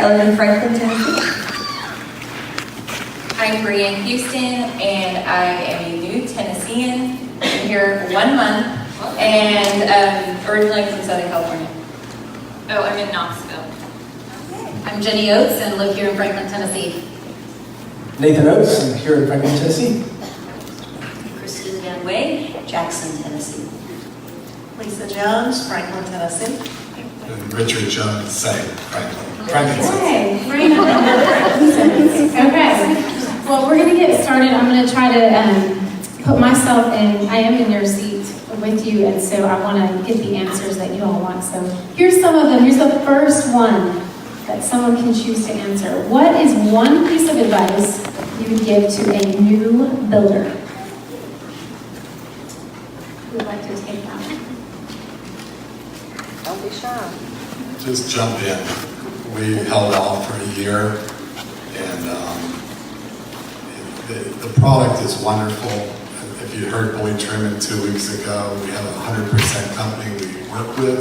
I live in Franklin, Tennessee. I'm Brian Houston, and I am a new Tennessean. I'm here 1 month, and originally from Southern California. Oh, I'm in Knoxville. I'm Jenni Oates and live here in Franklin, Tennessee. Nathan Oates, I'm here in Franklin, Tennessee. Christine Van Way, Jackson, Tennessee. Lisa Jones, Franklin, Tennessee. And Richard Jones, same, Franklin. Tennessee. Okay, okay. Well, we're going to get started. I'm going to try to put myself in, I am in your seat with you, and so I want to get the answers that you all want. So here's some of them. Here's the first one that someone can choose to answer. What is one piece of advice you would give to a new builder? Who would like to take that one? Don't be shy. Just jump in. We held off for a year, and the product is wonderful. If you heard Boyd Truman 2 weeks ago, we have a 100% company we work with.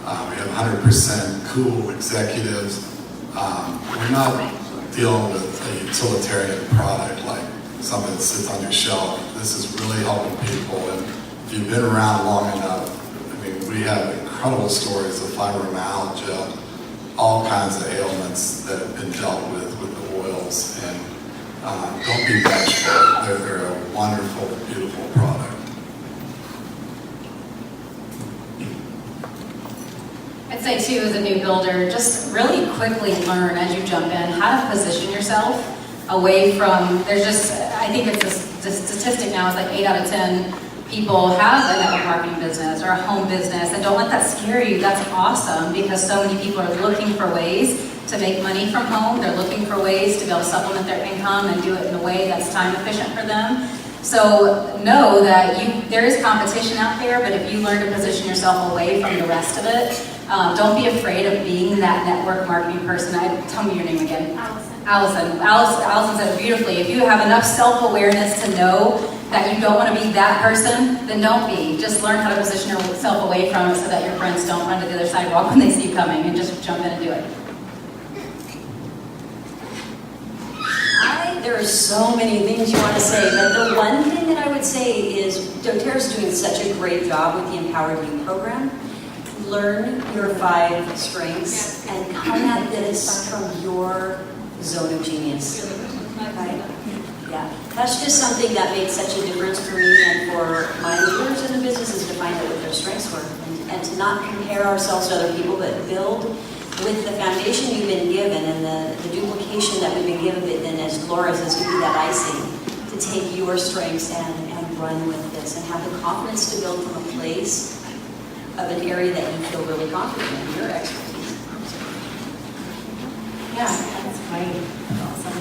We have 100% cool executives. We're not dealing with a utilitarian product like something that sits on your shelf. This is really helping people, and if you've been around long enough, I mean, we have incredible stories of fibromyalgia, all kinds of ailments that have been dealt with the oils, and don't be bashful. They're a wonderful, beautiful product. I'd say too, as a new builder, just really quickly learn as you jump in how to position yourself away from, I think it's a statistic now, it's like 8 out of 10 people have a network marketing business or a home business, and don't let that scare you. That's awesome, because so many people are looking for ways to make money from home. They're looking for ways to be able to supplement their income and do it in a way that's time efficient for them. So know that there is competition out there, but if you learn to position yourself away from the rest of it, don't be afraid of being that network marketing person. Tell me your name again. Allison said it beautifully. If you have enough self-awareness to know that you don't want to be that person, then don't be. Just learn how to position yourself away from it so that your friends don't run to the other sidewalk when they see you coming, and just jump in and do it. There are so many things you want to say, but the one thing that I would say is Doterra's doing such a great job with the Empowered You program. Learn your 5 strengths and come at this from your zone of genius. Right? Yeah, that's just something that makes such a difference for me and for my leaders in the business, is to find out what their strengths were and to not compare ourselves to other people, but build with the foundation you've been given and the duplication that we've been given, and as Laura's is to be that icing, to take your strengths and run with this and have the confidence to build from a place of an area that you feel really confident in, your expertise. Yeah, that's great. That's awesome.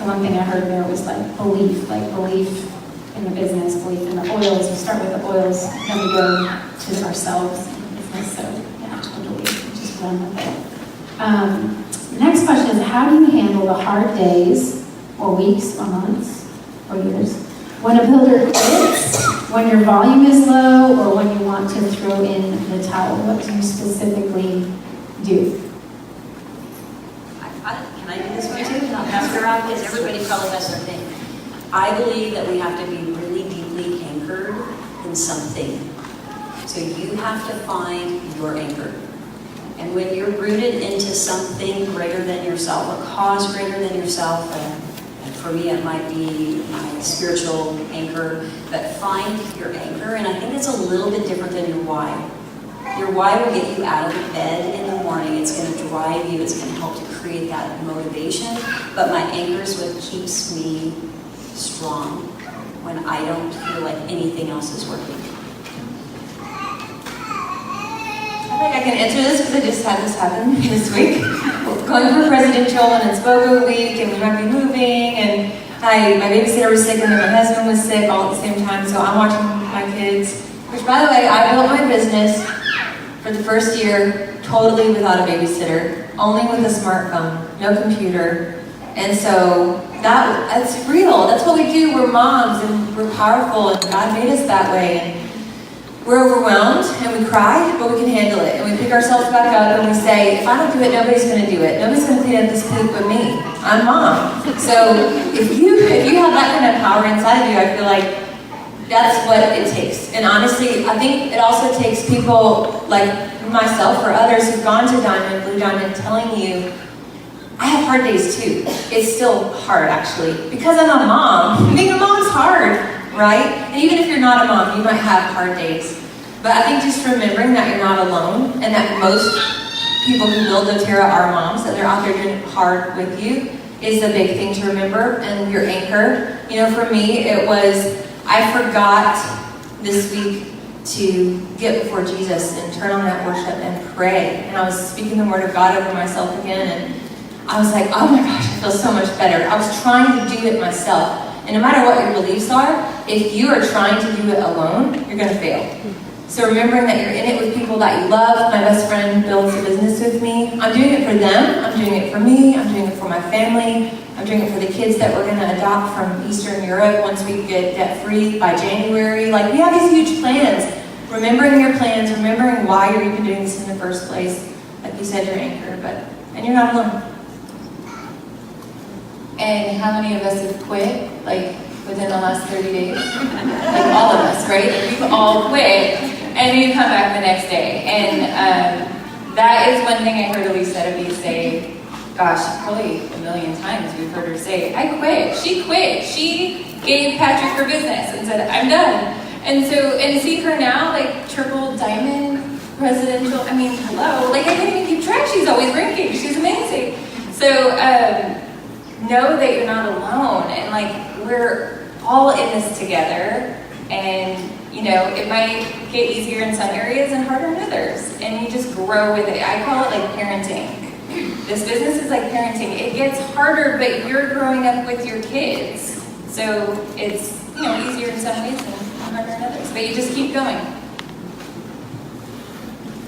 The one thing I heard there was belief in the business, belief in the oils. We start with the oils, then we go to ourselves in the business. So yeah, totally, just run with it. Next question is, how do you handle the hard days, or weeks, or months, or years, when a builder quits, when your volume is low, or when you want to throw in the towel? What do you specifically do? Can I do this one too? Not pass it around, because everybody probably has their thing. I believe that we have to be really deeply anchored in something. So you have to find your anchor. And when you're rooted into something greater than yourself, a cause greater than yourself, and for me it might be my spiritual anchor, but find your anchor. And I think it's a little bit different than your why. Your why will get you out of the bed in the morning. It's going to drive you. It's going to help to create that motivation. But my anchor is what keeps me strong when I don't feel like anything else is working. I think I can answer this because I just had this happen this week. Going for presidential, and it's BOGO week, and we might be moving, and my babysitter was sick, and then my husband was sick all at the same time, so I'm watching my kids. Which, by the way, I built my business for the first year totally without a babysitter, only with a smartphone, no computer. And so that's real. That's what we do. We're moms, and we're powerful, and God made us that way. And we're overwhelmed and we cry, but we can handle it. And we pick ourselves back up and we say, if I don't do it, nobody's going to do it. Nobody's going to clean up this poop but me. I'm mom. So if you have that kind of power inside of you, I feel like that's what it takes. And honestly, I think it also takes people like myself or others who've gone to Diamond, Blue Diamond, telling you, I have hard days too. It's still hard actually. Because I'm a mom, being a mom is hard, right? And even if you're not a mom, you might have hard days. But I think just remembering that you're not alone and that most people who build doTERRA are moms, that they're out there doing hard with you, is a big thing to remember, and your anchor. You know, for me, it was, I forgot this week to get before Jesus and turn on that worship and pray. And I was speaking the word of God over myself again, and I was like, oh my gosh, I feel so much better. I was trying to do it myself. And no matter what your beliefs are, if you are trying to do it alone, you're going to fail. So remembering that you're in it with people that you love. My best friend builds a business with me. I'm doing it for them. I'm doing it for me. I'm doing it for my family. I'm doing it for the kids that we're going to adopt from Eastern Europe once we get debt-free by January. Like, we have these huge plans. Remembering your plans, remembering why you're even doing this in the first place. Like you said, your anchor, and you're not alone. And how many of us have quit, like, within the last 30 days? Like, all of us, right? We've all quit, and you come back the next day. And that is one thing I heard Elise say, gosh, probably a million times we've heard her say, I quit. She quit. She gave Patrick her business and said, I'm done. And so, and see her now, like, triple diamond presidential, I mean, hello. Like, I can't even keep track. She's always ranking. She's amazing. So, know that you're not alone, and like, we're all in this together, and you know, it might get easier in some areas and harder in others, and you just grow with it. I call it like parenting. This business is like parenting. It gets harder, but you're growing up with your kids, so it's, you know, easier in some ways and harder in others, but you just keep going.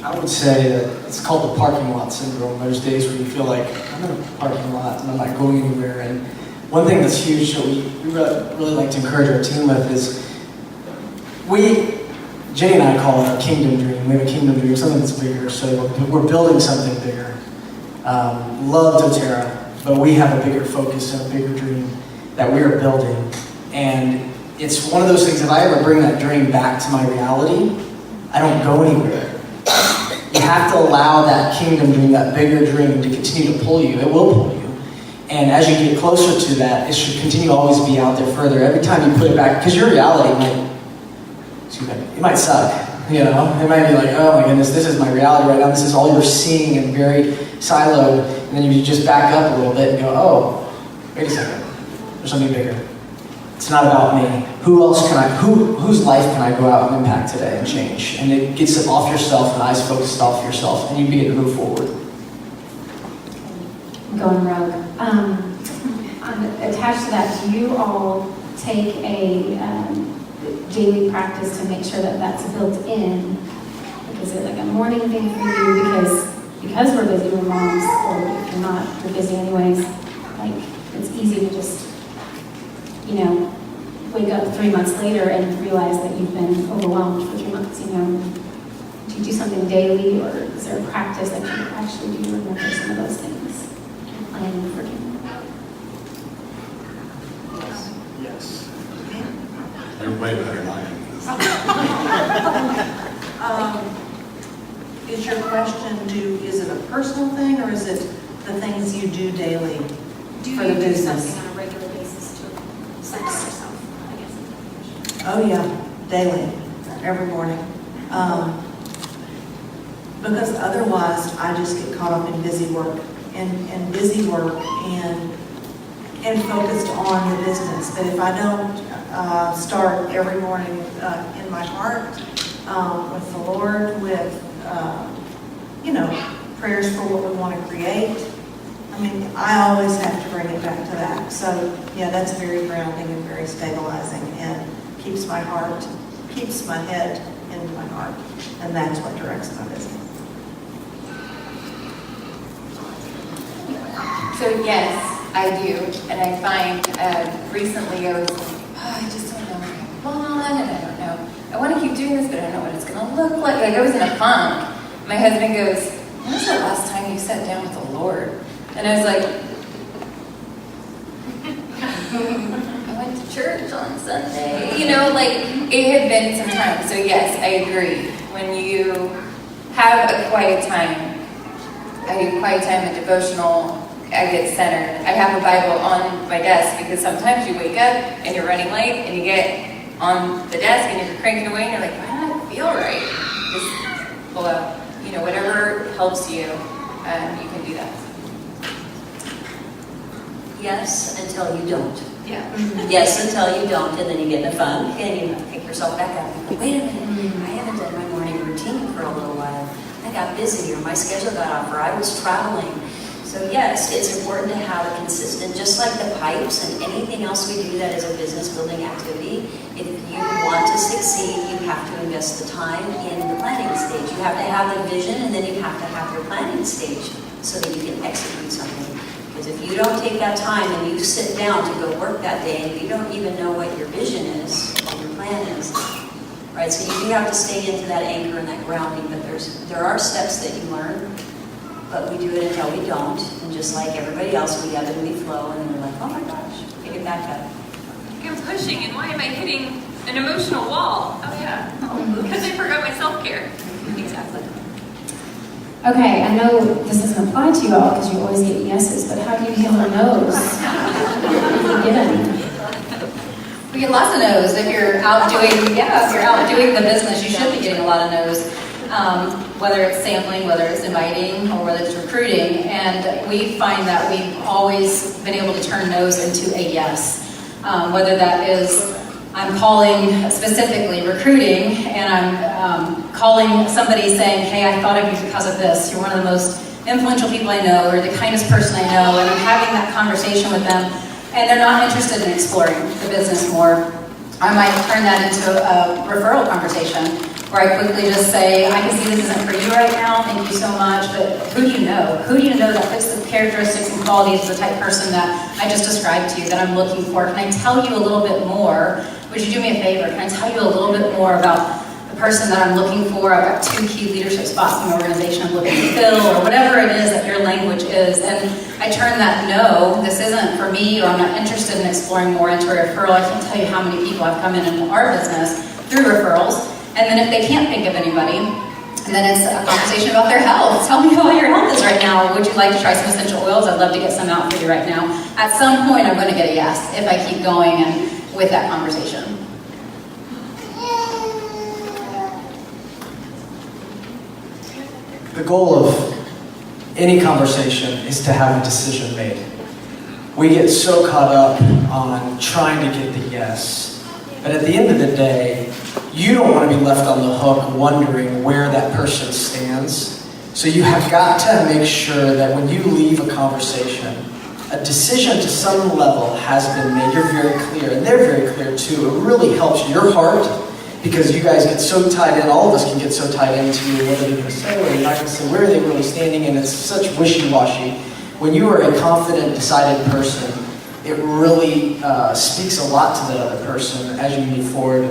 I would say that it's called the parking lot syndrome. There's days where you feel like, I'm in a parking lot and I'm not going anywhere. And one thing that's huge that we really like to encourage our team with is, Jenni and I call it a kingdom dream. We have a kingdom dream, something that's bigger. So we're building something bigger. Love doTERRA, but we have a bigger focus and a bigger dream that we are building. And it's one of those things, if I ever bring that dream back to my reality, I don't go anywhere. You have to allow that kingdom dream, that bigger dream, to continue to pull you. It will pull you. And as you get closer to that, it should continue to always be out there further. Every time you put it back, because your reality might suck. You know, it might be like, oh my goodness, this is my reality right now. This is all you're seeing and very siloed. And then you just back up a little bit and go, oh, wait a second. There's something bigger. It's not about me. Whose life can I go out and impact today and change? And it gets it off yourself and eyes focused off yourself, and you begin to move forward. Going rogue. Attached to that, do you all take a daily practice to make sure that that's built in? Like, is it like a morning thing for you? Because we're busy, we're moms, or if you're not, you're busy anyways. Like, it's easy to just, you know, wake up 3 months later and realize that you've been overwhelmed for 3 months, you know. Do you do something daily, or is there a practice that you actually do remember some of those things? Planning for you. Yes. They're way better than I am. Is your question, is it a personal thing, or is it the things you do daily for the business? On a regular basis to center yourself, I guess. Oh yeah, daily, every morning. Because otherwise, I just get caught up in busy work and focused on the business. But if I don't start every morning in my heart with the Lord, with prayers for what we want to create, I mean, I always have to bring it back to that. So yeah, that's very grounding and very stabilizing, and keeps my head in my heart, and that's what directs my business. So yes, I do, and I find recently I was like, oh, I just don't know where I'm going, and I don't know. I want to keep doing this, but I don't know what it's going to look like. Like, I was in a funk. My husband goes, when was the last time you sat down with the Lord? And I was like, I went to church on Sunday. You know, like, it had been some time. So yes, I agree. When you have a quiet time, I do quiet time and devotional, I get centered. I have a Bible on my desk because sometimes you wake up and you're running late and you get on the desk and you're cranking away and you're like, why don't I feel right? Just pull out, you know, whatever helps you, you can do that. Yes, until you don't. Yeah. Yes, until you don't, and then you get in a funk, and you pick yourself back up. And go, wait a minute, I haven't done my morning routine for a little while. I got busy, or my schedule got off, or I was traveling. So yes, it's important to have a consistent, just like the pipes and anything else we do that is a business building activity. If you want to succeed, you have to invest the time in the planning stage. You have to have the vision, and then you have to have your planning stage so that you can execute something. Because if you don't take that time and you sit down to go work that day and you don't even know what your vision is, what your plan is, right? So you do have to stay into that anchor and that grounding, but there are steps that you learn, but we do it until we don't. And just like everybody else, we ebb and we flow, and then we're like, oh my gosh, pick it back up. I'm pushing, and why am I hitting an emotional wall? Oh yeah, because I forgot my self-care. Exactly. Okay, I know this doesn't apply to you all because you always get yeses, but how do you heal a nose? If you get any? We get lots of no's. If you're out doing the business, you should be getting a lot of no's. Whether it's sampling, whether it's inviting, or whether it's recruiting. And we find that we've always been able to turn no's into a yes. Whether that is I'm calling specifically recruiting, and I'm calling somebody saying, hey, I thought of you because of this. You're one of the most influential people I know, or the kindest person I know, and I'm having that conversation with them, and they're not interested in exploring the business more. I might turn that into a referral conversation, where I quickly just say, I can see this isn't for you right now, thank you so much, but who do you know? Who do you know that fits the characteristics and qualities of the type of person that I just described to you, that I'm looking for? Can I tell you a little bit more? Would you do me a favor? Can I tell you a little bit more about the person that I'm looking for? I've got 2 key leadership spots in the organization I'm looking to fill, or whatever it is that your language is. And I turn that no, this isn't for me, or I'm not interested in exploring more into a referral. I can't tell you how many people have come into our business through referrals. And then if they can't think of anybody, and then it's a conversation about their health. Tell me how your health is right now. Would you like to try some essential oils? I'd love to get some out for you right now. At some point, I'm going to get a yes if I keep going and with that conversation. The goal of any conversation is to have a decision made. We get so caught up on trying to get the yes, but at the end of the day, you don't want to be left on the hook wondering where that person stands. So you have got to make sure that when you leave a conversation, a decision to some level has been made. You're very clear, and they're very clear too. It really helps your heart, because you guys get so tied in, all of us can get so tied into what are they going to say, what are they not going to say, where are they really standing, and it's such wishy-washy. When you are a confident, decided person, it really speaks a lot to that other person as you move forward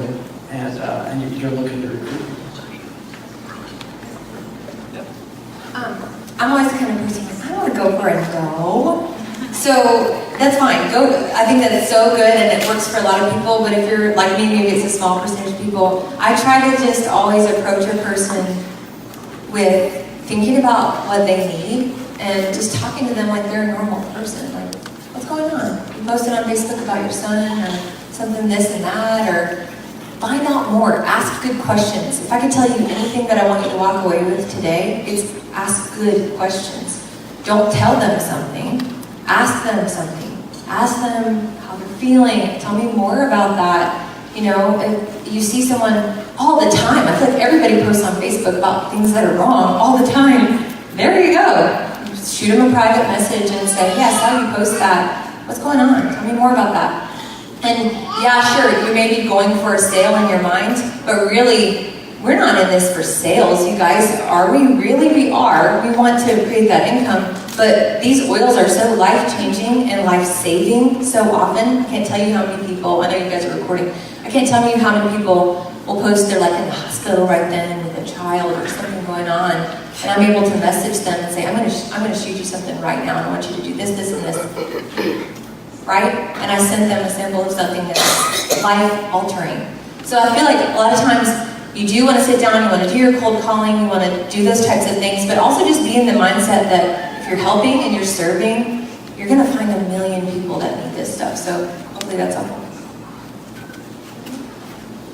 and you're looking to recruit. I'm always the kind of person like, I don't want to go for a no. So that's fine. Go. I think that's so good and it works for a lot of people. But if you're like me, maybe it's a small percentage of people. I try to just always approach a person with thinking about what they need and just talking to them like they're a normal person. Like, what's going on? You posted on Facebook about your son or something, this and that, or find out more. Ask good questions. If I could tell you anything that I want you to walk away with today, it's ask good questions. Don't tell them something. Ask them something. Ask them how they're feeling. Tell me more about that. You know, if you see someone all the time, I feel like everybody posts on Facebook about things that are wrong all the time. There you go. Shoot them a private message and say, yeah, I saw you post that. What's going on? Tell me more about that. And yeah, sure, you may be going for a sale in your mind, but really, we're not in this for sales, you guys. Are we? Really, we are. We want to create that income. But these oils are so life-changing and life-saving so often. I can't tell you how many people, I know you guys are recording, I can't tell you how many people will post they're like in the hospital right then with a child or something going on, and I'm able to message them and say, I'm gonna shoot you something right now, and I want you to do this, this, and this. Right? And I sent them a sample of something that's life-altering. So I feel like a lot of times you do want to sit down, you want to do your cold calling, you want to do those types of things, but also just be in the mindset that if you're helping and you're serving, you're going to find a million people that need this stuff. So hopefully that's helpful.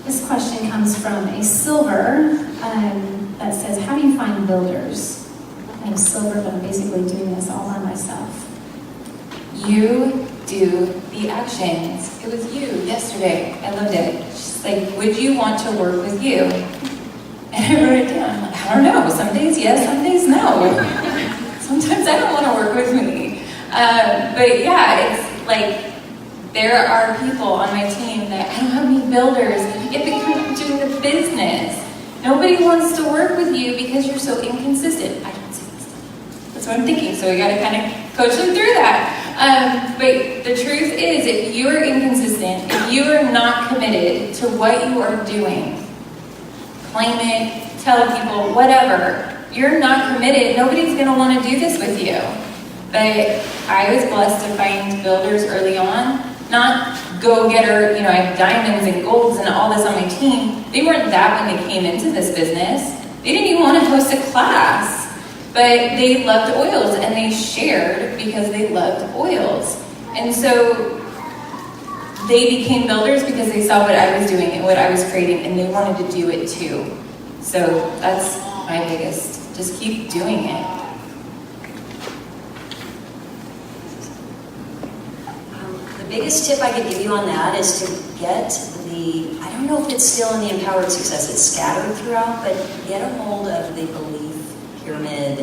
This question comes from a Silver that says, how do you find builders? I'm Silver, but I'm basically doing this all by myself. You do the actions. It was you yesterday. I loved it. She's like, would you want to work with you? And I wrote it down. I'm like, I don't know. Some days yes, some days no. Sometimes I don't want to work with me. But yeah, it's like there are people on my team that I don't have any builders. It becomes doing the business. Nobody wants to work with you because you're so inconsistent. I don't see this. That's what I'm thinking. So we got to kind of coach them through that. But the truth is, if you are inconsistent, if you are not committed to what you are doing, claim it, tell people, whatever, you're not committed, nobody's going to want to do this with you. But I was blessed to find builders early on, not go-getter, I have diamonds and golds and all this on my team. They weren't that when they came into this business. They didn't even want to host a class. But they loved oils, and they shared because they loved oils. And so they became builders because they saw what I was doing and what I was creating, and they wanted to do it too. So that's my biggest, just keep doing it. The biggest tip I could give you on that is to get I don't know if it's still in the Empowered Success, it's scattered throughout, but get a hold of the belief pyramid.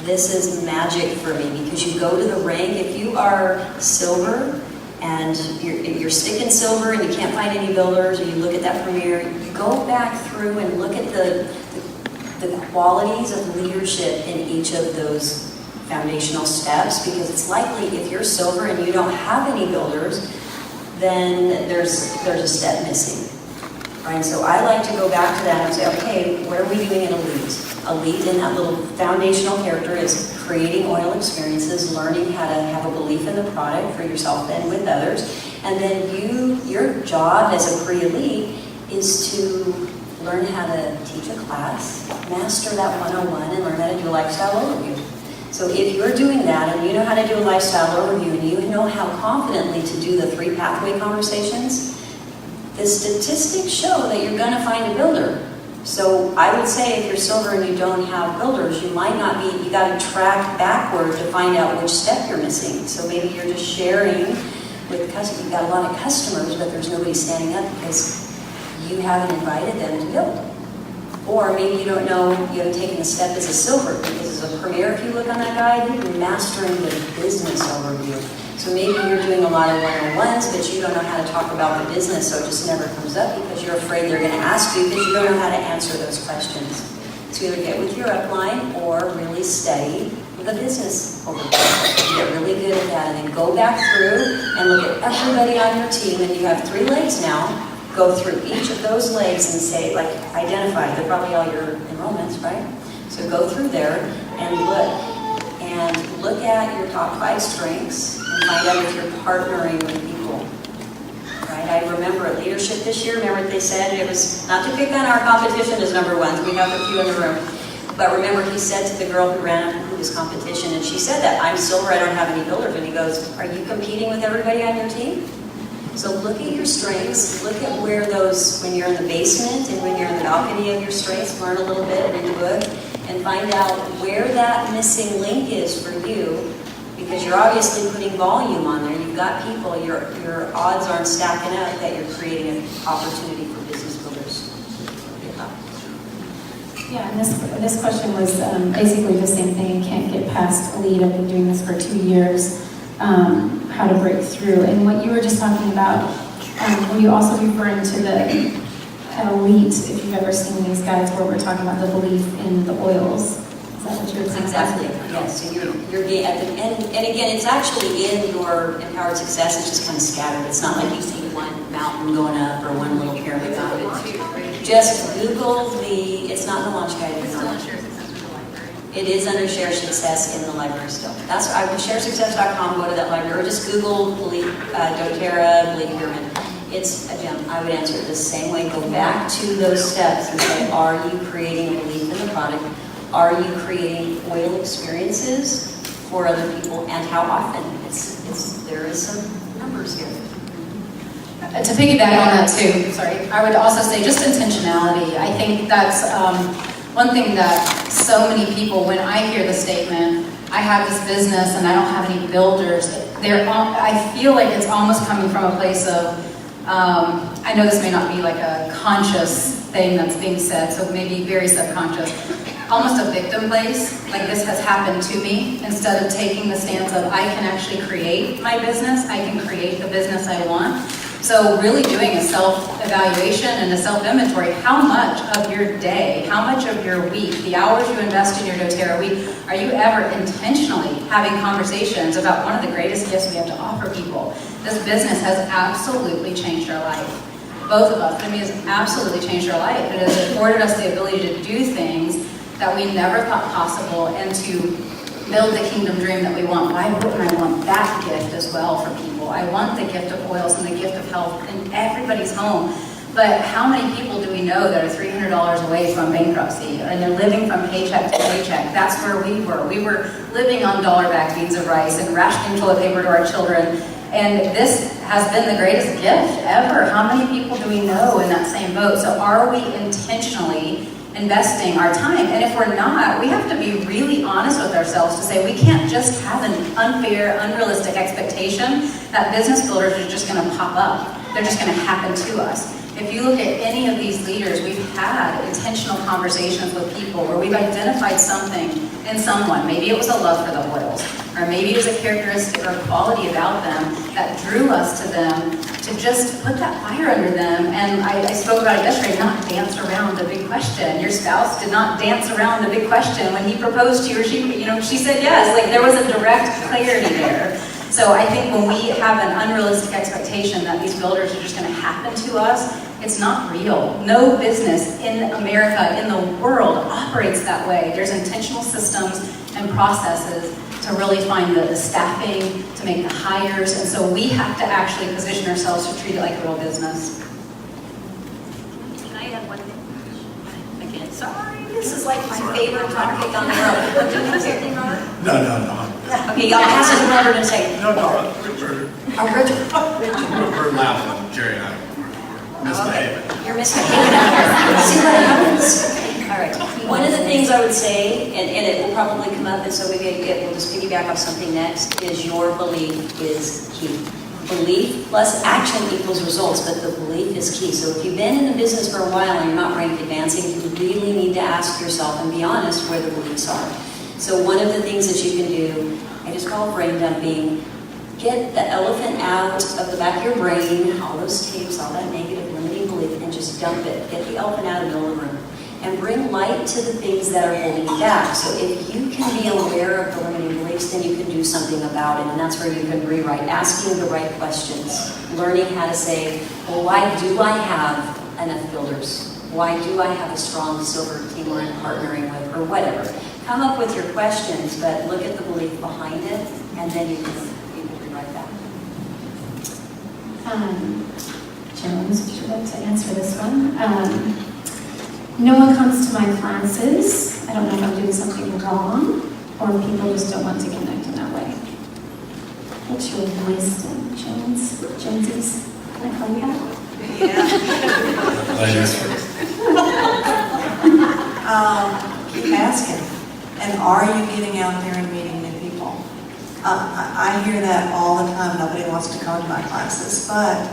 This is magic for me because you go to the rank. If you are silver and you're sticking silver and you can't find any builders, or you look at that premiere, you go back through and look at the qualities of leadership in each of those foundational steps, because it's likely if you're silver and you don't have any builders, then there's a step missing. Right? So I like to go back to that and say, okay, what are we doing in Elite? Elite in that little foundational character is creating oil experiences, learning how to have a belief in the product for yourself and with others. And then your job as a pre-elite is to learn how to teach a class, master that 101, and learn how to do a lifestyle overview. So if you're doing that and you know how to do a lifestyle overview and you know how confidently to do the 3 pathway conversations, the statistics show that you're going to find a builder. So I would say if you're silver and you don't have builders, you got to track backward to find out which step you're missing. So maybe you're just sharing with customers. You've got a lot of customers, but there's nobody standing up because you haven't invited them to build. Or maybe you don't know, you haven't taken a step as a silver, because as a premier, if you look on that guide, you're mastering the business overview. So maybe you're doing a lot of one-on-ones, but you don't know how to talk about the business, so it just never comes up because you're afraid they're going to ask you because you don't know how to answer those questions. So either get with your upline or really study the business overview. Get really good at that, and then go back through and look at everybody on your team, and you have 3 legs now. Go through each of those legs and say, like, identify. They're probably all your enrollments, right? So go through there and look at your top 5 strengths and find out if you're partnering with people. Right? I remember at leadership this year, remember what they said? It was not to pick on our competition as number 1s. We have a few in the room. But remember, he said to the girl who ran his competition, and she said that, I'm silver, I don't have any builders. And he goes, are you competing with everybody on your team? So look at your strengths, look at where those, when you're in the basement and when you're in the balcony of your strengths, learn a little bit, read a book, and find out where that missing link is for you, because you're obviously putting volume on there. You've got people, your odds aren't stacking up that you're creating an opportunity for business builders. Yeah, and this question was basically the same thing. Can't get past Elite. I've been doing this for 2 years. How to break through. And what you were just talking about, were you also referring to the Elite, if you've ever seen these guides where we're talking about the belief in the oils? Is that what you're saying? Exactly, yes. So you're at the end, and again, it's actually in your Empowered Success, it's just kind of scattered. It's not like you see one mountain going up or one little pyramid going up. Just Google it's not in the launch guide It's still anymore. on Share Success with the library. It is under Share Success in the library still. That's, sharesuccess.com, go to that library, or just Google doTERRA, belief pyramid. It's a gem. I would answer it the same way. Go back to those steps and say, are you creating a belief in the product? Are you creating oil experiences for other people, and how often? There is some numbers here. To piggyback on that too, sorry, I would also say just intentionality. I think that's one thing that so many people, when I hear the statement, I have this business and I don't have any builders, I feel like it's almost coming from a place of, I know this may not be like a conscious thing that's being said, so maybe very subconscious, almost a victim place, like this has happened to me, instead of taking the stance of I can actually create my business, I can create the business I want. So really doing a self-evaluation and a self-inventory, how much of your day, how much of your week, the hours you invest in your doTERRA week, are you ever intentionally having conversations about one of the greatest gifts we have to offer people? This business has absolutely changed our life. Both of us, I mean, it's absolutely changed our life. It has afforded us the ability to do things that we never thought possible and to build the kingdom dream that we want. Why wouldn't I want that gift as well for people? I want the gift of oils and the gift of health in everybody's home. But how many people do we know that are $300 away from bankruptcy and they're living from paycheck to paycheck? That's where we were. We were living on dollar-backed beans of rice and rationing toilet paper to our children. And this has been the greatest gift ever. How many people do we know in that same boat? So are we intentionally investing our time? And if we're not, we have to be really honest with ourselves to say we can't just have an unfair, unrealistic expectation that business builders are just going to pop up. They're just going to happen to us. If you look at any of these leaders, we've had intentional conversations with people where we've identified something in someone. Maybe it was a love for the oils, or maybe it was a characteristic or quality about them that drew us to them, to just put that fire under them. And I spoke about it yesterday, not dance around the big question. Your spouse did not dance around the big question when he proposed to you, or she said yes. Like, there was a direct clarity there. So I think when we have an unrealistic expectation that these builders are just going to happen to us, it's not real. No business in America, in the world, operates that way. There's intentional systems and processes to really find the staffing, to make the hires, and so we have to actually position ourselves to treat it like a real business. Can I add one thing? Again, sorry, this is like my favorite topic on the road. Did I say anything wrong? No. Okay, y'all pass it to Robert and say, No, Richard. Richard. We're laughing, Jerry and I. Misbehaving. You're misbehaving out here. See what happens? All right. One of the things I would say, and it will probably come up, and so maybe it will just piggyback off something next, is your belief is key. Belief plus action equals results, but the belief is key. So if you've been in the business for a while and you're not rank advancing, you really need to ask yourself and be honest where the beliefs are. So one of the things that you can do, I just call it brain dumping. Get the elephant out of the back of your brain, all those tapes, all that negative limiting belief, and just dump it. Get the elephant out of the middle of the room. And bring light to the things that are holding you back. So if you can be aware of the limiting beliefs, then you can do something about it. And that's where you can rewrite, asking the right questions, learning how to say, well, why do I have enough builders? Why do I have a strong silver team we're partnering with, or whatever? Come up with your questions, but look at the belief behind it, and then you can rewrite that. Jones, would you like to answer this one? No one comes to my classes. I don't know if I'm doing something wrong, or people just don't want to connect in that way. What's your wisdom, Jonesies? Can I call you that? Ladies first. Keep asking. And are you getting out there and meeting new people? I hear that all the time. Nobody wants to come to my classes, but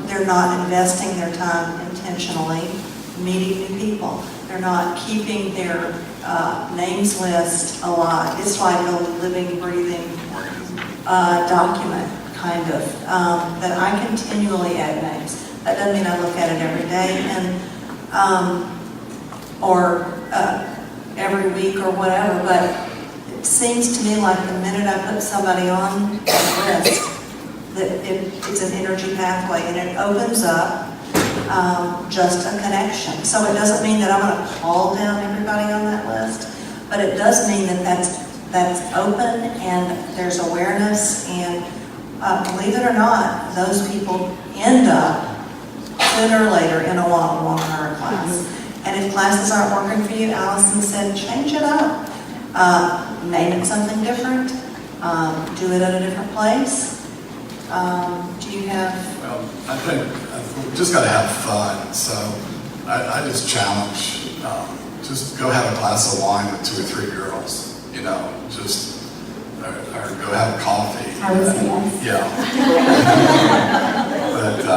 they're not investing their time intentionally meeting new people. They're not keeping their names list alive. It's like a living, breathing document, kind of, that I continually add names. That doesn't mean I look at it every day or every week or whatever, but it seems to me like the minute I put somebody on the list, that it's an energy pathway, and it opens up just a connection. So it doesn't mean that I'm going to call down everybody on that list, but it does mean that that's open and there's awareness, and believe it or not, those people end up sooner or later in a one-on-one or a class. And if classes aren't working for you, Allison said, change it up. Name it something different. Do it at a different place. Do you have... Well, I think we just got to have fun. So I just challenge, just go have a glass of wine with 2 or 3 girls. You know, just or go have coffee. I would say yes. Yeah. But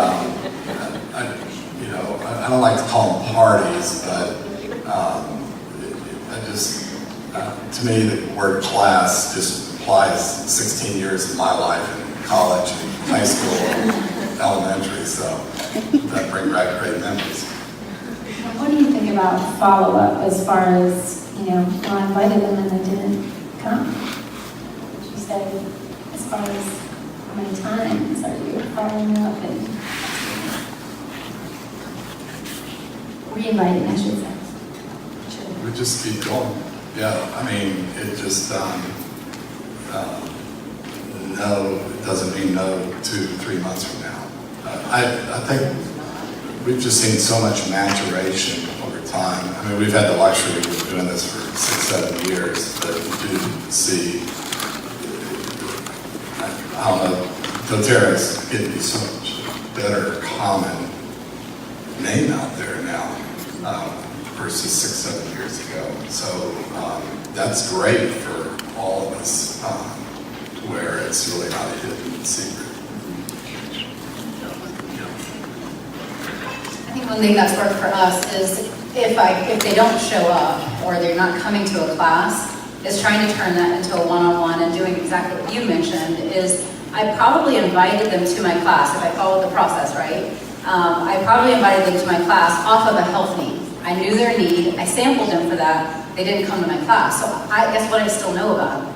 I don't like to call them parties, but to me the word class just applies 16 years of my life in college and high school and elementary, so that brings back great memories. What do you think about follow-up as far as, well, I invited them and they didn't come? Would you say, as far as how many times are you following up and re-inviting, I should say? We just keep going. Yeah, I mean, it just, no, it doesn't mean no 2-3 months from now. I think we've just seen so much maturation over time. I mean, we've had the luxury of doing this for 6-7 years, but we do see, I don't know, Doterra is getting so much better common name out there now versus 6-7 years ago. So that's great for all of us, where it's really not a hidden secret. I think one thing that's worked for us is if they don't show up or they're not coming to a class, is trying to turn that into a one-on-one and doing exactly what you mentioned. Is I probably invited them to my class, if I followed the process right. I probably invited them to my class off of a health need. I knew their need, I sampled them for that, they didn't come to my class. So I guess what I still know about them?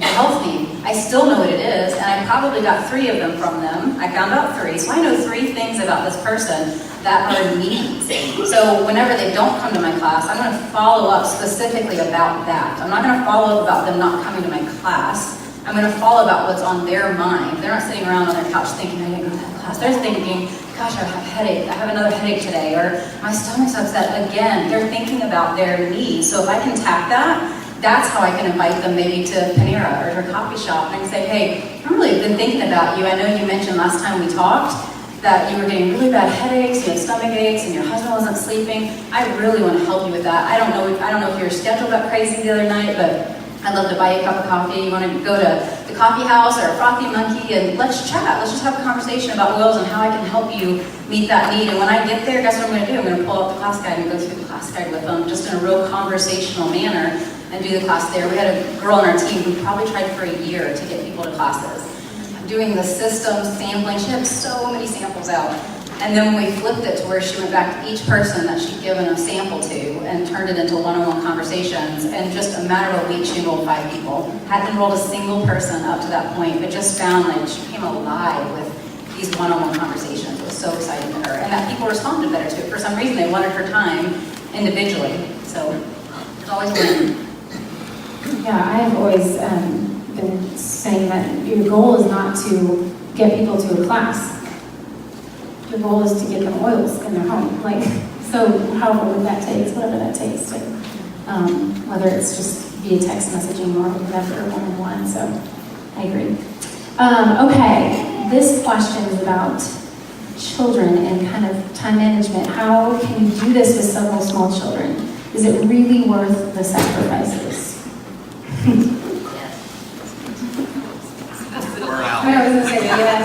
A health need. I still know what it is, and I probably got 3 of them from them. I found out 3, so I know 3 things about this person that are needs. So whenever they don't come to my class, I'm going to follow up specifically about that. I'm not going to follow up about them not coming to my class. I'm going to follow about what's on their mind. They're not sitting around on their couch thinking, I didn't go to that class. They're thinking, gosh, I have a headache. I have another headache today, or my stomach's upset again. They're thinking about their needs. So if I can tap that, that's how I can invite them maybe to Panera or to a coffee shop, and I can say, hey, I've really been thinking about you. I know you mentioned last time we talked that you were getting really bad headaches, you had stomach aches, and your husband wasn't sleeping. I really want to help you with that. I don't know if your schedule got crazy the other night, but I'd love to buy you a cup of coffee. You want to go to the coffee house or a frothy monkey, and let's chat. Let's just have a conversation about oils and how I can help you meet that need. And when I get there, guess what I'm going to do? I'm going to pull up the class guide and go through the class guide with them, just in a real conversational manner, and do the class there. We had a girl on our team who probably tried for a year to get people to classes. Doing the system sampling, she had so many samples out. And then when we flipped it to where she went back to each person that she'd given a sample to and turned it into one-on-one conversations, and just a matter of a week she enrolled 5 people. Hadn't enrolled a single person up to that point, but just found like she came alive with these one-on-one conversations. It was so exciting to her. And that people responded better to it. For some reason they wanted her time individually. So it's always a win. Yeah, I have always been saying that your goal is not to get people to a class. Your goal is to get them oils in their home. So however that takes, whatever that takes, to, whether it's just via text messaging or whatever, one-on-one. So I agree. Okay, this question is about children and kind of time management. How can you do this with several small children? Is it really worth the sacrifices? I was going to say yes.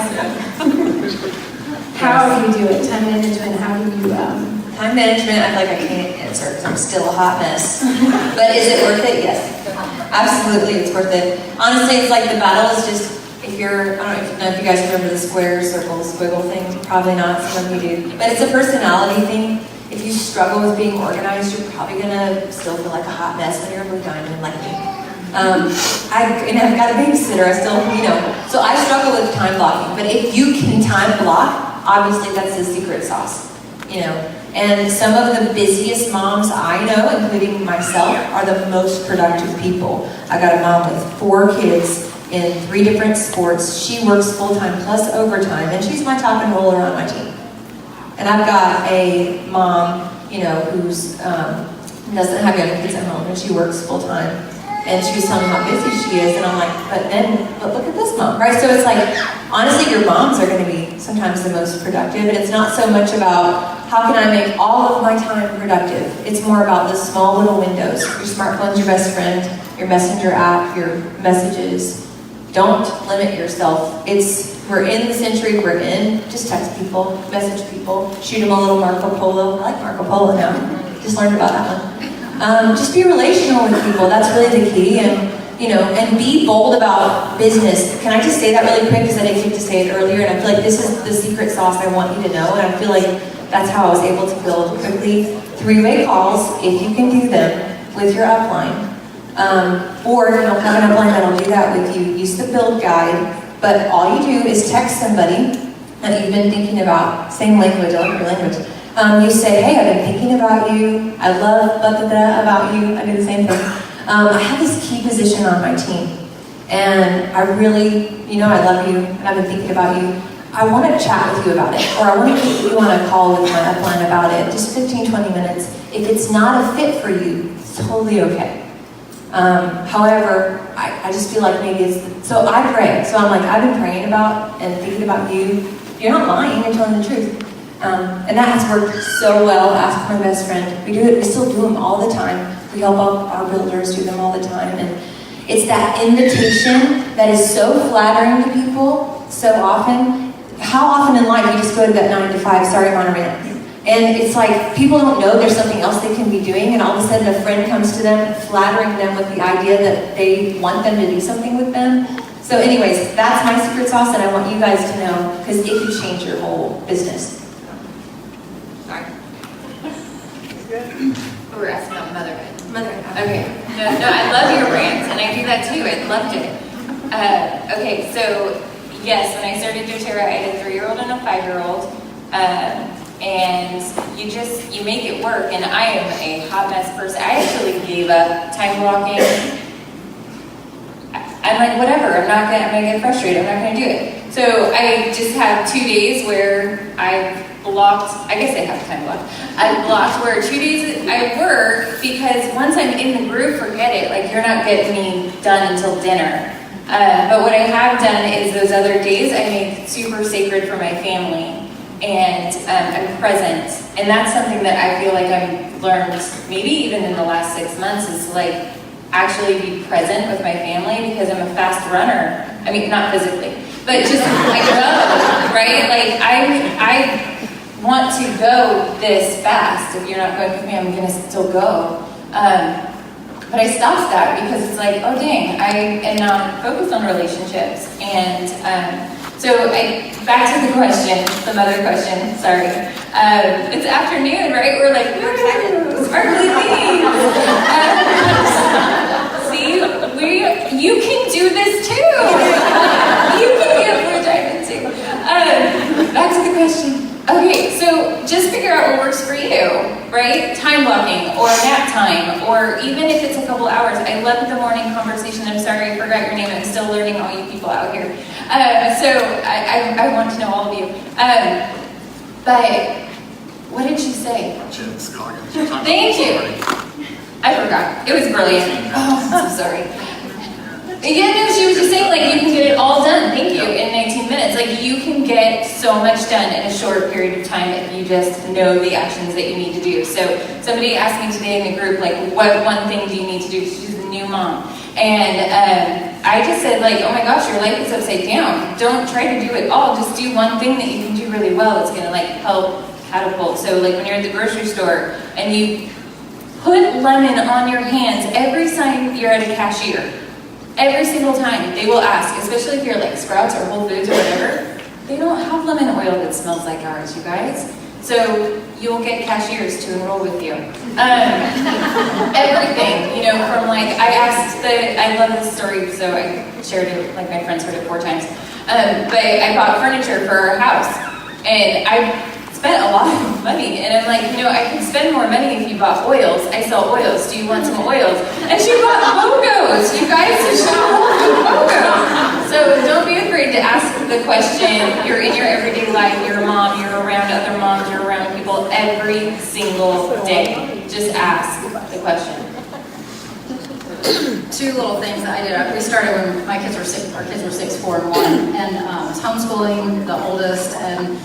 How do you do it? Time management, how do you... Time management, I feel like I can't answer because I'm still a hot mess. But is it worth it? Yes. Absolutely, it's worth it. Honestly, it's like the battle is just, if you're, I don't know if you guys remember the square, circle, squiggle thing. Probably not, some of you do. But it's a personality thing. If you struggle with being organized, you're probably going to still feel like a hot mess when you're a blue diamond like me. I've got a babysitter, I still, so I struggle with time blocking. But if you can time block, obviously that's the secret sauce. you know. And some of the busiest moms I know, including myself, are the most productive people. I got a mom with 4 kids in 3 different sports. She works full-time plus overtime, and she's my top enroller on my team. And I've got a mom, you know, who's doesn't have young kids at home, and she works full-time. And she was telling me how busy she is, and I'm like, but look at this mom, right? So it's like, honestly, your moms are going to be sometimes the most productive, and it's not so much about how can I make all of my time productive. It's more about the small little windows. Your smartphone's your best friend, your messenger app, your messages. Don't limit yourself. We're in the century we're in. Just text people, message people, shoot them a little Marco Polo. I like Marco Polo now. Just learned about that one. Just be relational with people. That's really the key. And you know, and be bold about business. Can I just say that really quick because I didn't get to say it earlier, and I feel like this is the secret sauce I want you to know, and I feel like that's how I was able to build quickly. 3-way calls, if you can do them with your upline. Or if you don't have an upline that'll do that with you, use the build guide. But all you do is text somebody that you've been thinking about, same language, I like your language. You say, hey, I've been thinking about you. I love blah-blah-blah about you. I do the same thing. I have this key position on my team. And I really, you know, I love you, and I've been thinking about you. I want to chat with you about it, or I want to get you on a call with my upline about it, just 15, 20 minutes. If it's not a fit for you, it's totally okay. However, I just feel like maybe it's, so I pray. So I'm like, I've been praying about and thinking about you. You're not lying, you're telling the truth. And that has worked so well. Ask my best friend. We do it, we still do them all the time. We help our builders do them all the time. And it's that invitation that is so flattering to people so often. How often in life you just go to that 9 to 5, sorry I'm on a rant. And it's like people don't know there's something else they can be doing, and all of a sudden a friend comes to them, flattering them with the idea that they want them to do something with them. So anyways, that's my secret sauce, and I want you guys to know, because it could change your whole business. Sorry. We're asking about motherhood. Motherhood. Okay. No, I love your rants, and I do that too. I loved it. Okay, so yes, when I started Doterra, I had a 3-year-old and a 5-year-old. And you make it work, and I am a hot mess person. I actually gave up time blocking. I'm like, whatever, I'm gonna get frustrated, I'm not gonna do it. So I just have 2 days where I blocked, I guess I have time blocked. I blocked where 2 days I work, because once I'm in the groove, forget it. Like, you're not getting me done until dinner. But what I have done is those other days I make super sacred for my family. And I'm present, and that's something that I feel like I've learned maybe even in the last 6 months, is to like actually be present with my family, because I'm a fast runner. I mean, not physically, but just I go, right? Like I want to go this fast. If you're not going with me, I'm gonna still go. But I stopped that because it's like, oh dang, I am not focused on relationships. And so back to the question, the mother question, sorry. It's afternoon, right? We're like, woo, sparkly things. See, you can do this too. You can get blue diamond too. Back to the question. Okay, so just figure out what works for you, right? Time blocking, or nap time, or even if it's a couple hours. I love the morning conversation. I'm sorry, I forgot your name. I'm still learning all you people out here. So I want to know all of you. But what did she say? Jen Scoggins. Thank you. I forgot. It was brilliant. Oh, I'm so sorry. Yeah, no, she was just saying, like, you can get it all done, thank you, in 19 minutes. Like, you can get so much done in a short period of time if you just know the actions that you need to do. So somebody asked me today in the group, like, what one thing do you need to do? She's a new mom. And I just said, like, oh my gosh, your life is upside down. Don't try to do it all. Just do one thing that you can do really well that's going to, like, help catapult. So, like, when you're at the grocery store and you put lemon on your hands every time you're at a cashier, every single time they will ask, especially if you're like Sprouts or Whole Foods or whatever, they don't have lemon oil that smells like ours, you guys. So you'll get cashiers to enroll with you. Everything, you know, from like, I love this story, so I shared it, like my friends heard it 4 times. But I bought furniture for our house, and spent a lot of money. And I'm like, I could spend more money if you bought oils. I sell oils. Do you want some oils? And she bought logos. You guys, she bought logos. So don't be afraid to ask the question. You're in your everyday life. You're a mom. You're around other moms. You're around people every single day. Just ask the question. Two little things that I did. We started when my kids were 6, 4, and 1, and I was homeschooling the oldest, and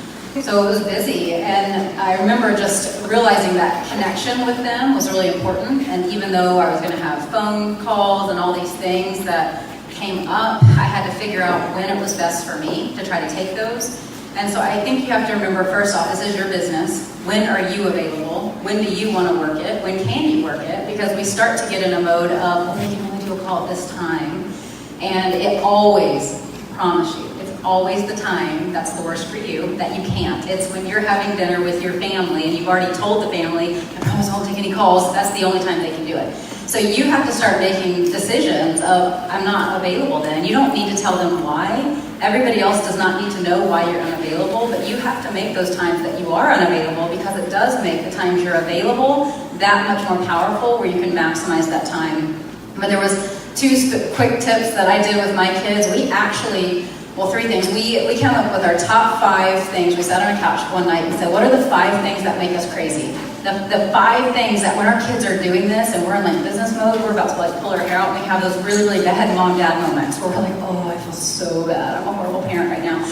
so it was busy. And I remember just realizing that connection with them was really important. And even though I was going to have phone calls and all these things that came up, I had to figure out when it was best for me to try to take those. And so I think you have to remember, first off, this is your business. When are you available? When do you want to work it? When can you work it? Because we start to get in a mode of, well, we can only do a call at this time. And it always, I promise you, it's always the time that's the worst for you that you can't. It's when you're having dinner with your family and you've already told the family, I promise I won't take any calls. That's the only time they can do it. So you have to start making decisions of, I'm not available then. You don't need to tell them why. Everybody else does not need to know why you're unavailable, but you have to make those times that you are unavailable, because it does make the times you're available that much more powerful, where you can maximize that time. But there was 2 quick tips that I did with my kids. We actually, well, 3 things. We came up with our top 5 things. We sat on a couch one night and said, what are the 5 things that make us crazy? The 5 things that when our kids are doing this and we're in like business mode, we're about to pull our hair out, and we have those really, really bad mom-dad moments where we're like, oh, I feel so bad. I'm a horrible parent right now,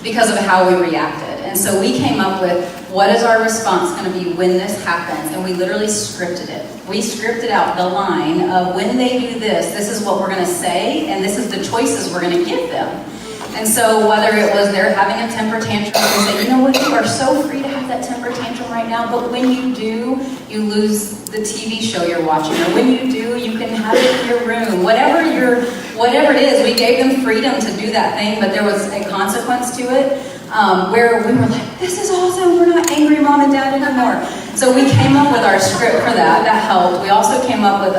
because of how we reacted. And so we came up with, what is our response going to be when this happens? And we literally scripted it. We scripted out the line of, when they do this, this is what we're going to say, and this is the choices we're going to give them. And so whether it was they're having a temper tantrum, we say, you know what, you are so free to have that temper tantrum right now, but when you do, you lose the TV show you're watching, or when you do, you can have it in your room. Whatever it is, we gave them freedom to do that thing, but there was a consequence to it, where we were like, this is awesome, we're not angry mom and dad anymore. So we came up with our script for that. That helped. We also came up with,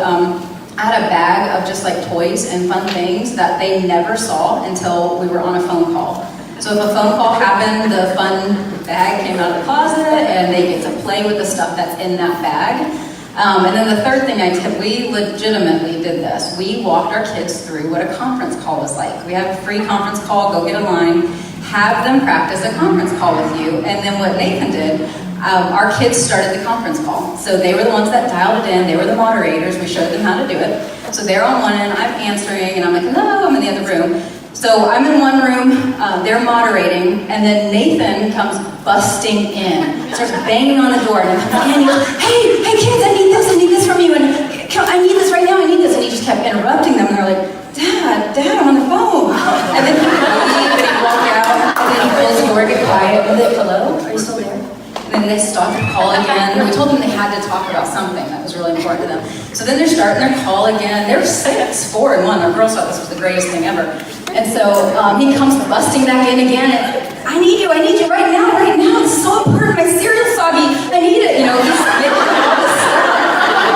I had a bag of just like toys and fun things that they never saw until we were on a phone call. So if a phone call happened, the fun bag came out of the closet and they get to play with the stuff that's in that bag. And then the third thing I did, we legitimately did this. We walked our kids through what a conference call was like. We have a free conference call, go get a line, have them practice a conference call with you. And then what Nathan did, our kids started the conference call. So they were the ones that dialed it in. They were the moderators. We showed them how to do it. So they're on one end, I'm answering, and I'm like, hello, I'm in the other room. So I'm in one room, they're moderating, and then Nathan comes busting in, starts banging on the door, and I'm like, hey kids, I need this from you, and I need this right now, I need this. And he just kept interrupting them, and they're like, Dad, I'm on the phone. And then he walked out, and then he closed the door, get quiet, and then, hello, are you still there? And then they stopped the call again. We told them they had to talk about something that was really important to them. So then they're starting their call again. They're 6, 4, and 1. Our girls thought this was the greatest thing ever. And so he comes busting back in again. And, I need you right now. It's so important. My cereal's soggy. I need it. He's making all this stuff.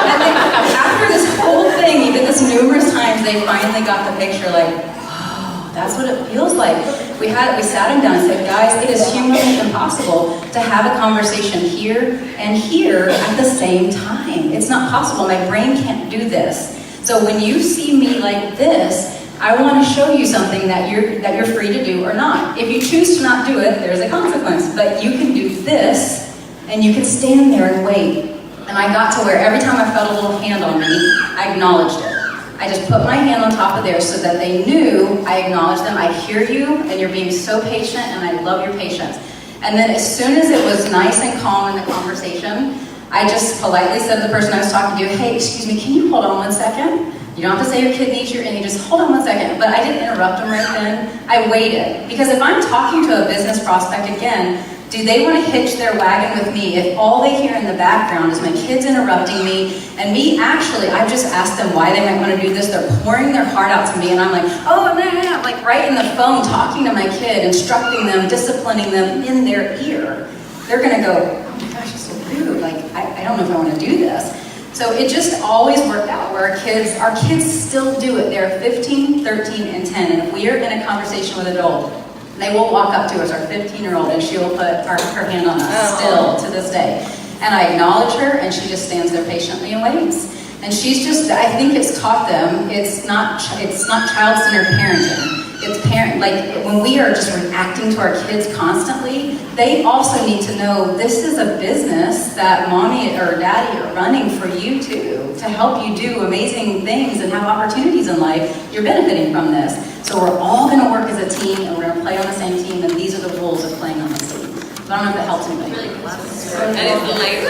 And then after this whole thing, he did this numerous times, they finally got the picture, like, oh, that's what it feels like. We sat him down and said, guys, it is humanly impossible to have a conversation here and here at the same time. It's not possible. My brain can't do this. So when you see me like this, I want to show you something that you're free to do or not. If you choose to not do it, there's a consequence. But you can do this, and you can stand there and wait. And I got to where every time I felt a little hand on me, I acknowledged it. I just put my hand on top of theirs so that they knew I acknowledged them. I hear you, and you're being so patient, and I love your patience. And then as soon as it was nice and calm in the conversation, I just politely said to the person I was talking to, hey, excuse me, can you hold on one second? You don't have to say your kid needs you, and you just hold on one second. But I didn't interrupt them right then. I waited. Because if I'm talking to a business prospect again, do they want to hitch their wagon with me if all they hear in the background is my kids interrupting me, and me actually, I've just asked them why they might want to do this, they're pouring their heart out to me, and I'm like, oh, nah, like right in the phone, talking to my kid, instructing them, disciplining them in their ear. They're going to go, oh my gosh, it's so rude, like, I don't know if I want to do this. So it just always worked out where our kids still do it. They're 15, 13, and 10, and if we are in a conversation with an adult, They will walk up to us, our 15-year-old, and she will put her hand on us still to this day. And I acknowledge her, and she just stands there patiently and waits. And she's just, I think it's taught them, it's not child-centered parenting. It's like when we are just reacting to our kids constantly, they also need to know this is a business that mommy or daddy are running for you to help you do amazing things and have opportunities in life. You're benefiting from this. So we're all going to work as a team, and we're going to play on the same team, and these are the rules of playing on the team. But I don't know if that helps anybody. Really cool. That is the life.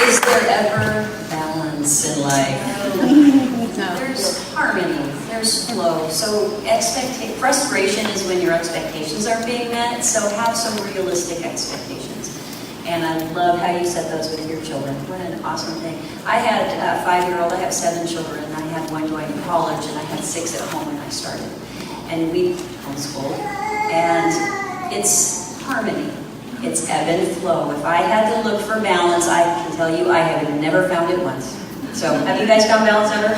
Is there ever balance in life? There's harmony, there's flow. So frustration is when your expectations aren't being met, so have some realistic expectations. And I love how you set those with your children. What an awesome thing. I had a 5-year-old, I have 7 children, and I had one going to college, and I had 6 at home when I started. And we homeschooled, and it's harmony. It's ebb and flow. If I had to look for balance, I can tell you I have never found it once. So have you guys found balance ever?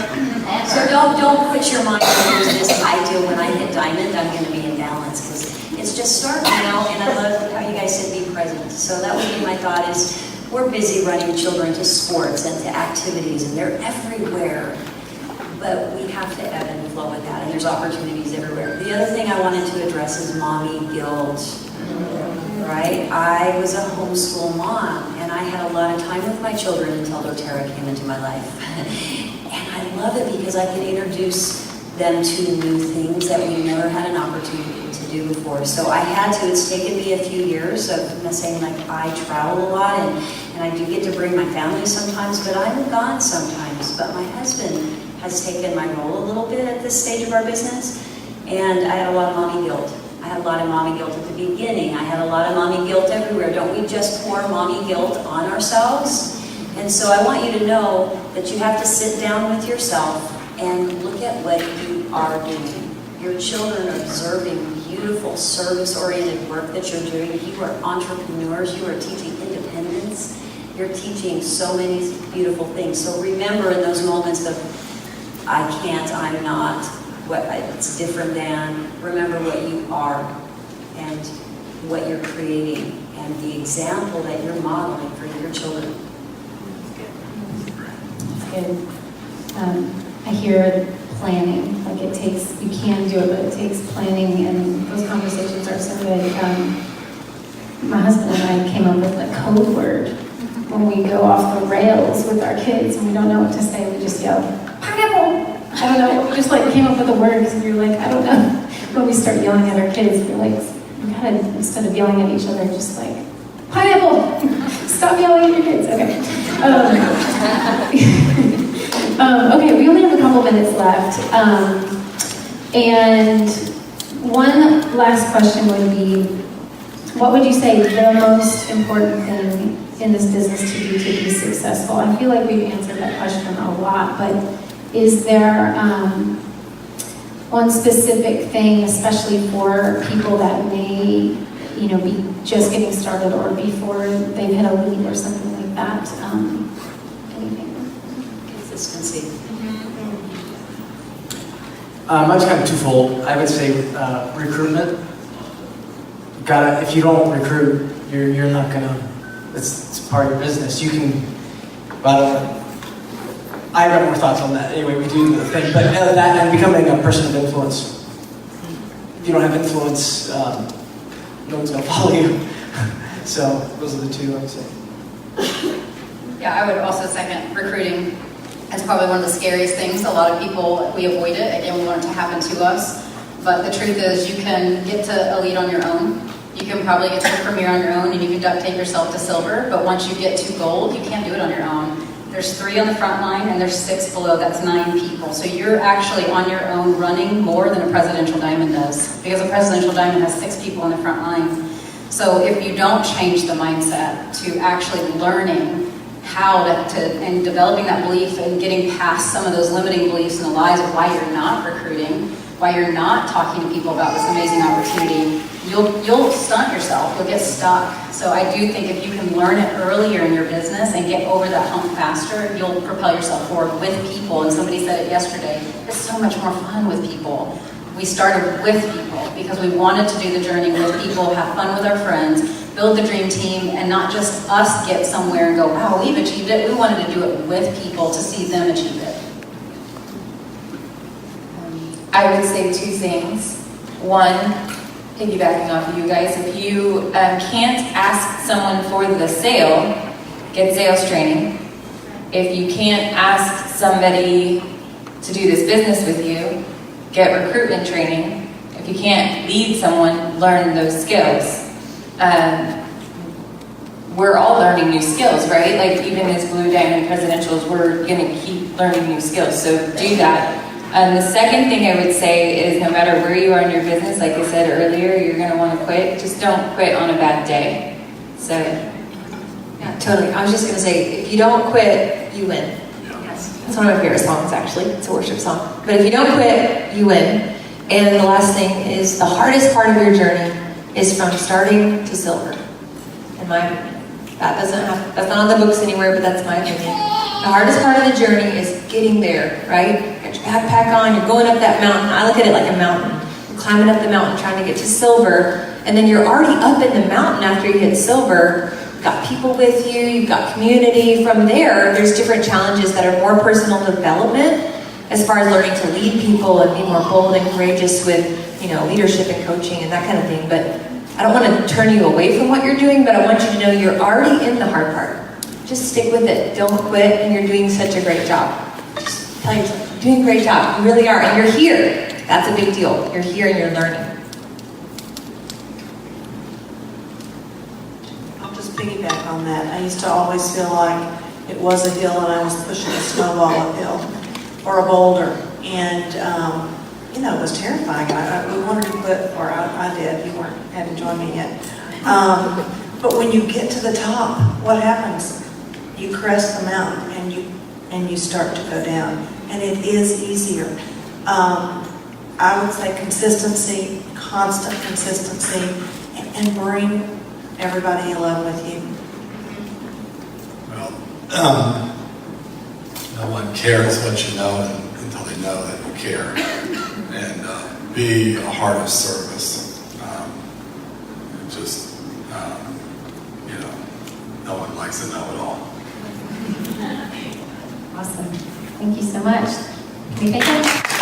So don't put your mind on this ideal when I hit diamond, I'm going to be in balance, because it's just start, and I love how you guys said be present. So that would be my thought is we're busy running children to sports and to activities, and they're everywhere. But we have to ebb and flow with that, and there's opportunities everywhere. The other thing I wanted to address is mommy guilt. Right? I was a homeschool mom, and I had a lot of time with my children until Doterra came into my life. And I love it because I can introduce them to new things that we never had an opportunity to do before. So I had to, it's taken me a few years of saying, like, I travel a lot, and I do get to bring my family sometimes, but I'm gone sometimes. But my husband has taken my role a little bit at this stage of our business, and I had a lot of mommy guilt. I had a lot of mommy guilt at the beginning. I had a lot of mommy guilt everywhere. Don't we just pour mommy guilt on ourselves? And so I want you to know that you have to sit down with yourself and look at what you are doing. Your children are observing beautiful service-oriented work that you're doing. You are entrepreneurs. You are teaching independence. You're teaching so many beautiful things. So remember in those moments of, I can't, I'm not, it's different than, remember what you are and what you're creating and the example that you're modeling for your children. That's good. I hear planning, like it takes, you can do it, but it takes planning, and those conversations are so good. My husband and I came up with a code word when we go off the rails with our kids and we don't know what to say, we just yell, pineapple! I don't know, we just like came up with a word because we were like, I don't know. When we start yelling at our kids, we're like, we gotta, instead of yelling at each other, just like, pineapple! Stop yelling at your kids. Okay. Okay, we only have a couple minutes left. And one last question would be, what would you say the most important thing in this business to do to be successful? I feel like we've answered that question a lot, but is there one specific thing, especially for people that may, be just getting started or before they've hit a lead or something like that? Anything? Consistency. Mine's kind of twofold. I would say recruitment. If you don't recruit, you're not gonna. It's part of your business. You can. But I have more thoughts on that. Anyway, we do the thing, but that and becoming a person of influence. If you don't have influence, no one's gonna follow you. So those are the two I would say. Yeah, I would also second recruiting. It's probably one of the scariest things. A lot of people, we avoid it. Again, we want it to happen to us. But the truth is you can get to elite on your own. You can probably get to premier on your own, and you can duct tape yourself to silver. But once you get to gold, you can't do it on your own. There's 3 on the front line, and there's 6 below. That's 9 people. So you're actually on your own running more than a presidential diamond does. Because a presidential diamond has 6 people on the front line. So if you don't change the mindset to actually learning how to and developing that belief and getting past some of those limiting beliefs and the lies of why you're not recruiting, while you're not talking to people about this amazing opportunity, you'll stunt yourself, you'll get stuck. So I do think if you can learn it earlier in your business and get over that hump faster, you'll propel yourself forward with people. And somebody said it yesterday, it's so much more fun with people. We started with people because we wanted to do the journey with people, have fun with our friends, build the dream team, and not just us get somewhere and go, wow, we've achieved it. We wanted to do it with people to see them achieve it. I would say two things. One, piggybacking off of you guys, if you can't ask someone for the sale, get sales training. If you can't ask somebody to do this business with you, get recruitment training. If you can't lead someone, learn those skills. We're all learning new skills, right? Like even as Blue Diamond Presidentials, we're gonna keep learning new skills, so do that. The second thing I would say is no matter where you are in your business, like I said earlier, you're gonna wanna quit, just don't quit on a bad day. So. Yeah, totally. I was just going to say, if you don't quit, you win. Yes. It's one of my favorite songs, actually. It's a worship song. But if you don't quit, you win. And the last thing is the hardest part of your journey is from starting to silver. In my opinion. That's not on the books anywhere, but that's my opinion. The hardest part of the journey is getting there, right? Get your backpack on, you're going up that mountain. I look at it like a mountain. You're climbing up the mountain, trying to get to silver, and then you're already up in the mountain after you hit silver. You've got people with you, you've got community. From there, there's different challenges that are more personal development as far as learning to lead people and be more bold and courageous with, leadership and coaching and that kind of thing. But I don't want to turn you away from what you're doing, but I want you to know you're already in the hard part. Just stick with it. Don't quit, and you're doing such a great job. Just tell yourself, you're doing a great job. You really are, and you're here. That's a big deal. You're here and you're learning. I'll just piggyback on that. I used to always feel like it was a hill and I was pushing a snowball uphill or a boulder. And, it was terrifying. We wanted to quit, or I did. You hadn't joined me yet. But when you get to the top, what happens? You crest the mountain and you start to go down. And it is easier. I would say consistency, constant consistency, and bring everybody you love with you. Well, no one cares what you know until they know that you care. And be a heart of service. No one likes a know-it-all. Awesome. Thank you so much. Can we thank him?